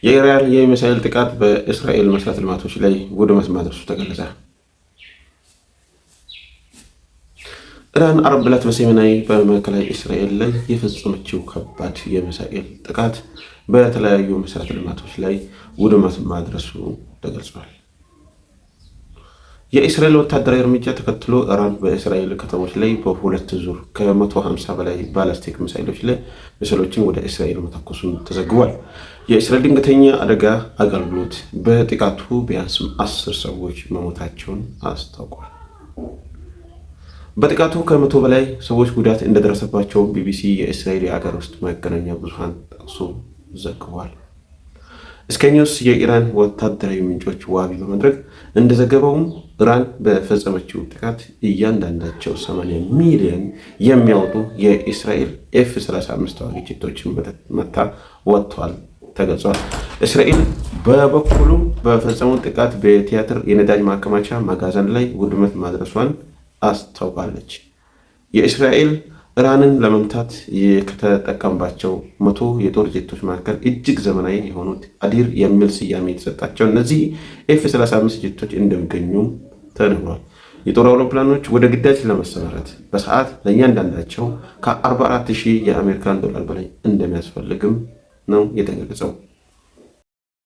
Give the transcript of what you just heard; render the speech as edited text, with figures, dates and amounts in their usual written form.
የኢራን የሚሳኤል ጥቃት በእስራኤል መሠረተ ልማቶች ላይ ውድመት ማድረሱ ተገለጸ። ኢራን ዓርብ ዕለት በሰሜናዊ በማዕከላዊ እስራኤል ላይ የፈጸመችው ከባድ የሚሳኤል ጥቃት በተለያዩ መሠረተ ልማቶች ላይ ውድመት ማድረሱ ተገልጿል። የእስራኤል ወታደራዊ እርምጃ ተከትሎ ኢራን በእስራኤል ከተሞች ላይ በሁለት ዙር ከ150 በላይ ባላስቲክ ሚሳኤሎችን ወደ እስራኤል መተኮሱን ተዘግቧል። የእስራኤል ድንገተኛ አደጋ አገልግሎት በጥቃቱ ቢያንስ 10 ሰዎች መሞታቸውን አስታውቋል። በጥቃቱ ከ100 በላይ ሰዎች ጉዳት እንደደረሰባቸው ቢቢሲ የእስራኤል የአገር ውስጥ መገናኛ ብዙሃን ጠቅሶ ዘግቧል። ስካይ ኒውስ የኢራን ወታደራዊ ምንጮች ዋቢ በማድረግ እንደዘገበውም ኢራን በፈጸመችው ጥቃት እያንዳንዳቸው 80 ሚሊዮን የሚያወጡ የእስራኤል ኤፍ-35 ተዋጊ ጄቶችን መታ ወጥቷል ተገልጿል። እስራኤል በበኩሉ በፈጸመው ጥቃት በቲያትር የነዳጅ ማከማቻ መጋዘን ላይ ውድመት ማድረሷን አስታውቃለች። የእስራኤል ኢራንን ለመምታት ከተጠቀምባቸው 100 የጦር ጄቶች መካከል እጅግ ዘመናዊ የሆኑት አዲር የሚል ስያሜ የተሰጣቸው እነዚህ ኤፍ-35 ጄቶች እንደሚገኙም ተነግሯል። የጦር አውሮፕላኖች ወደ ግዳጅ ለመሰማራት በሰዓት ለእያንዳንዳቸው ከ44,000 የአሜሪካን ዶላር በላይ እንደሚያስፈልግም ነው የተገለጸው።